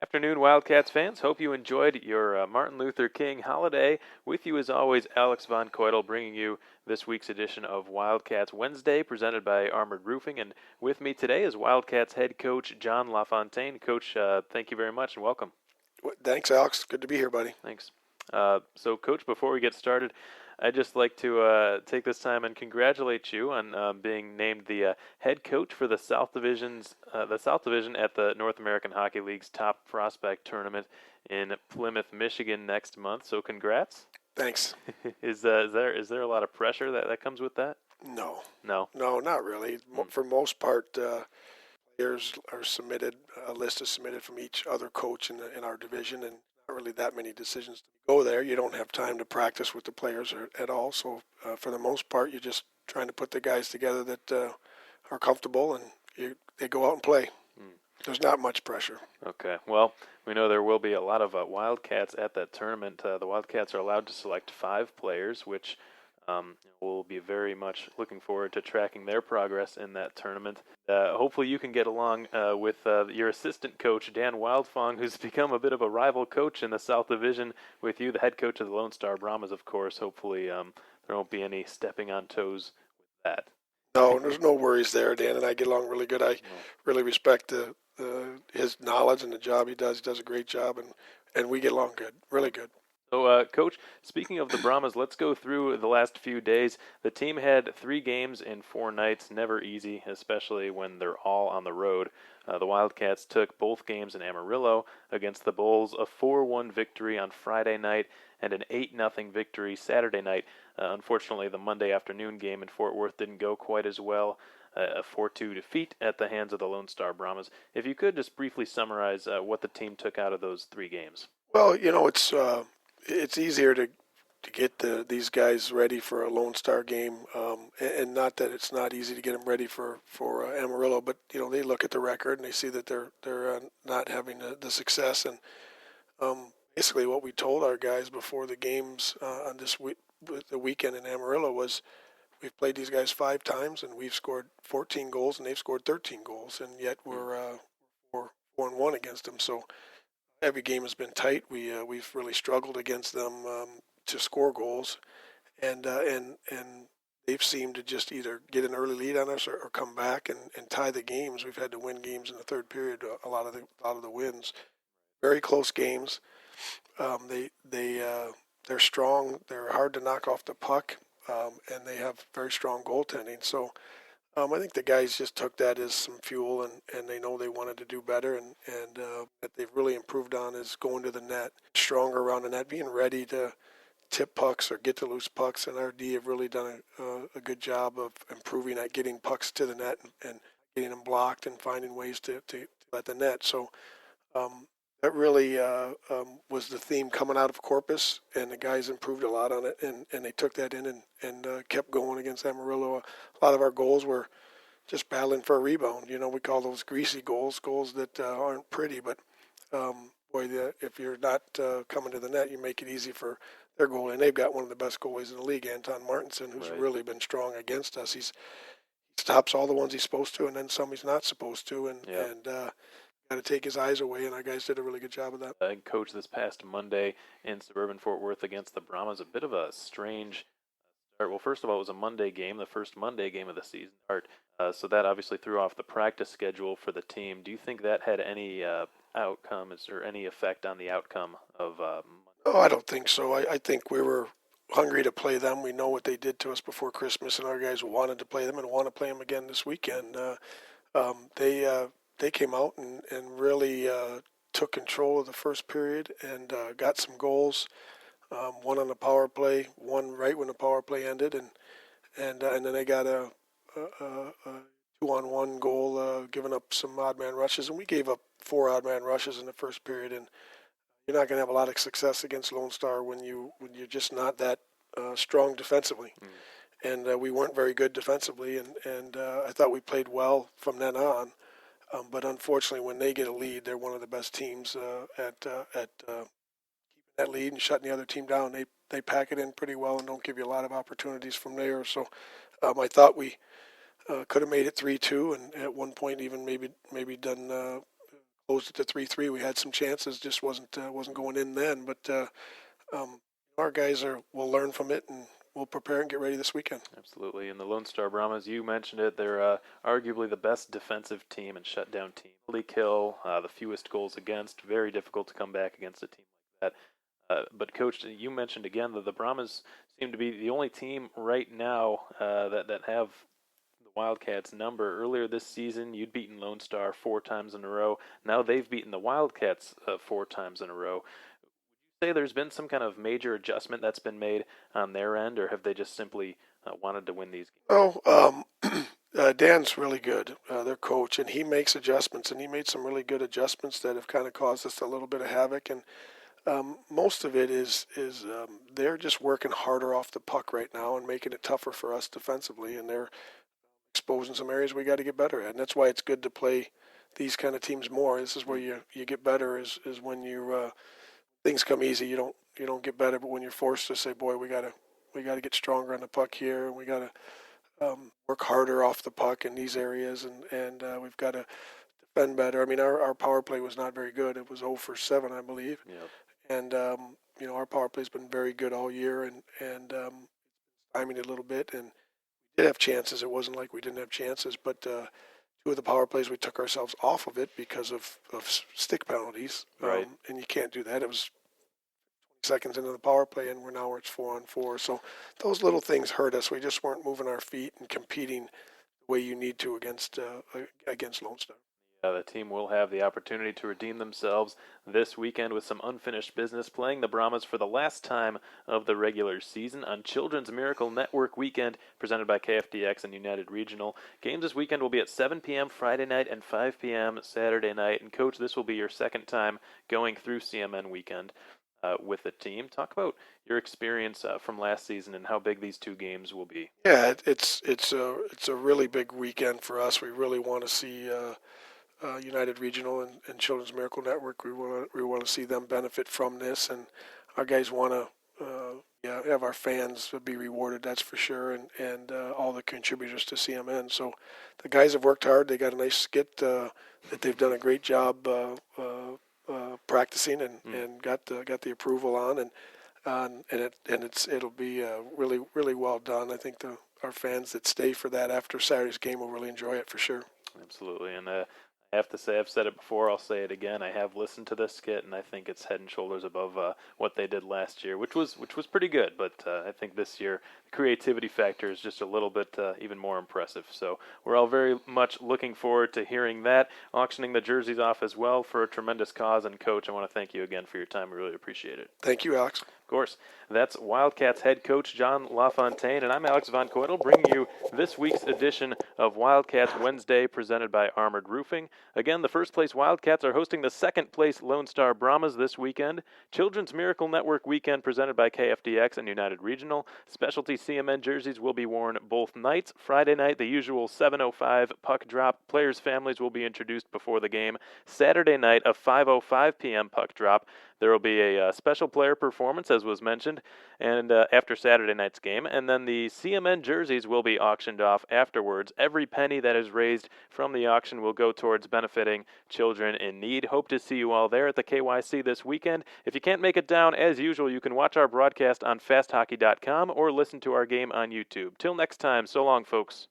Afternoon, Wildcats fans. Hope you enjoyed your Martin Luther King holiday. With you, as always, Alex Von Keutel, bringing you this week's edition of Wildcats Wednesday, presented by Armored Roofing. And with me today is Wildcats head coach John LaFontaine. Coach, thank you very much and welcome. Thanks, Alex. Good to be here, buddy. Thanks. So, Coach, before we get started, I'd just like to take this time and congratulate you on being named the head coach for the South Division at the North American Hockey League's Top Prospect Tournament in Plymouth, Michigan next month. So, congrats. Thanks. Is there a lot of pressure that comes with that? No, No, not really. For most part, players are submitted. A list is submitted from each other coach in our division, and not really that many decisions to go there. You don't have time to practice with the players at all. So, for the most part, you're just trying to put the guys together that are comfortable, and they go out and play. There's not much pressure. Okay. Well, we know there will be a lot of Wildcats at that tournament. The Wildcats are allowed to select 5 players, which we'll be very much looking forward to tracking their progress in that tournament. Hopefully you can get along with your assistant coach, Dan Wildfong, who's become a bit of a rival coach in the South Division with you, the head coach of the Lone Star Brahmas, of course. Hopefully there won't be any stepping on toes with that. No, there's no worries there. Dan and I get along really good. I really respect his knowledge and the job he does. He does a great job, and we get along good, really good. So, Coach, speaking of the Brahmas, let's go through the last few days. The team had 3 games in 4 nights, never easy, especially when they're all on the road. The Wildcats took both games in Amarillo against the Bulls, a 4-1 victory on Friday night, and an 8-0 victory Saturday night. Unfortunately, the Monday afternoon game in Fort Worth didn't go quite as well. A 4-2 defeat at the hands of the Lone Star Brahmas. If you could just briefly summarize what the team took out of those 3 games. Well, it's easier to get these guys ready for a Lone Star game, and not that it's not easy to get them ready for Amarillo, but they look at the record and they see that they're not having the success, and basically what we told our guys before the games on the weekend in Amarillo was we've played these guys 5 times and we've scored 14 goals and they've scored 13 goals, and yet we're 4-1 against them. So every game has been tight. We've really struggled against them to score goals, and they've seemed to just either get an early lead on us or come back and tie the games. We've had to win games in the third period. A lot of the wins, very close games. They're strong. They're hard to knock off the puck, and they have very strong goaltending. So I think the guys just took that as some fuel, and they know they wanted to do better, and what they've really improved on is going to the net, stronger around the net, being ready to tip pucks or get to loose pucks, and our D have really done a good job of improving at getting pucks to the net and getting them blocked and finding ways to let the net. So that really was the theme coming out of Corpus, and the guys improved a lot on it, and they took that in and kept going against Amarillo. A lot of our goals were just battling for a rebound. We call those greasy goals that aren't pretty, but if you're not coming to the net, you make it easy for their goalie. And they've got one of the best goalies in the league, Anton Martinson, who's really been strong against us. He stops all the ones he's supposed to, and then some he's not supposed to, and got to take his eyes away, and our guys did a really good job of that. Coach, this past Monday in suburban Fort Worth against the Brahmas, a bit of a strange start. Well, first of all, it was a Monday game, the first Monday game of the season start, so that obviously threw off the practice schedule for the team. Do you think that had any outcomes or any effect on the outcome of Oh, I don't think so. I think we were hungry to play them. We know what they did to us before Christmas, and our guys wanted to play them and want to play them again this weekend. They came out and really took control of the first period and got some goals. One on the power play, one right when the power play ended, and then they got a 2-on-1 goal, giving up some odd man rushes, and we gave up 4 odd man rushes in the first period. And you're not going to have a lot of success against Lone Star when you're just not that strong defensively. And we weren't very good defensively, and I thought we played well from then on. But unfortunately, when they get a lead, they're one of the best teams at keeping that lead and shutting the other team down. They pack it in pretty well and don't give you a lot of opportunities from there. So I thought we could have made it 3-2, and at one point even maybe done closed it to 3-3. We had some chances, just wasn't going in then. But our guys will learn from it, and we'll prepare and get ready this weekend. Absolutely. And the Lone Star Brahmas, you mentioned it, they're arguably the best defensive team and shutdown team. Penalty kill, the fewest goals against, very difficult to come back against a team like that. But Coach, you mentioned again that the Brahmas seem to be the only team right now that have the Wildcats number. Earlier this season, you'd beaten Lone Star 4 times in a row. Now they've beaten the Wildcats 4 times in a row. Say there's been some kind of major adjustment that's been made on their end, or have they just simply wanted to win these games? Oh, Dan's really good, their coach, and he makes adjustments, and he made some really good adjustments that have kind of caused us a little bit of havoc. And most of it is they're just working harder off the puck right now and making it tougher for us defensively, and they're exposing some areas we got to get better at. And that's why it's good to play these kind of teams more. This is where you get better is when you things come easy. You don't get better, but when you're forced to say, boy, we got to get stronger on the puck here, and we got to work harder off the puck in these areas, and we've got to defend better. I mean, our power play was not very good. It was 0 for 7, I believe. Yep. And our power play's been very good all year, and timing it a little bit, and we did have chances. It wasn't like we didn't have chances, but 2 of the power plays we took ourselves off of it because of stick penalties. Right. And you can't do that. It was 20 seconds into the power play, and now it's 4-on-4. So those little things hurt us. We just weren't moving our feet and competing the way you need to against Lone Star. The team will have the opportunity to redeem themselves this weekend with some unfinished business, playing the Brahmas for the last time of the regular season on Children's Miracle Network Weekend, presented by KFDX and United Regional. Games this weekend will be at 7 p.m. Friday night and 5 p.m. Saturday night. And, Coach, this will be your second time going through CMN Weekend with the team. Talk about your experience from last season and how big these 2 games will be. Yeah, it's a really big weekend for us. We really want to see United Regional and Children's Miracle Network. We want to see them benefit from this, and our guys want to have our fans be rewarded. That's for sure, and all the contributors to CMN. So the guys have worked hard. They got a nice skit that they've done a great job practicing and got the approval on, and it'll be really, really well done. I think our fans that stay for that after Saturday's game will really enjoy it for sure. Absolutely, and I have to say, I've said it before, I'll say it again, I have listened to this skit, and I think it's head and shoulders above what they did last year, which was pretty good, but I think this year the creativity factor is just a little bit even more impressive. So we're all very much looking forward to hearing that, auctioning the jerseys off as well for a tremendous cause. And, Coach, I want to thank you again for your time. We really appreciate it. Thank you, Alex. Of course. That's Wildcats head coach John LaFontaine, and I'm Alex Von Coitel, bringing you this week's edition of Wildcats Wednesday, presented by Armored Roofing. Again, the first place Wildcats are hosting the second place Lone Star Brahmas this weekend. Children's Miracle Network Weekend, presented by KFDX and United Regional. Specialty CMN jerseys will be worn both nights. Friday night, the usual 7:05 puck drop. Players' families will be introduced before the game. Saturday night, a 5:05 p.m. puck drop. There will be a special player performance, as was mentioned, and after Saturday night's game. And then the CMN jerseys will be auctioned off afterwards. Every penny that is raised from the auction will go towards benefiting children in need. Hope to see you all there at the KYC this weekend. If you can't make it down, as usual, you can watch our broadcast on fasthockey.com or listen to our game on YouTube. Till next time, so long, folks.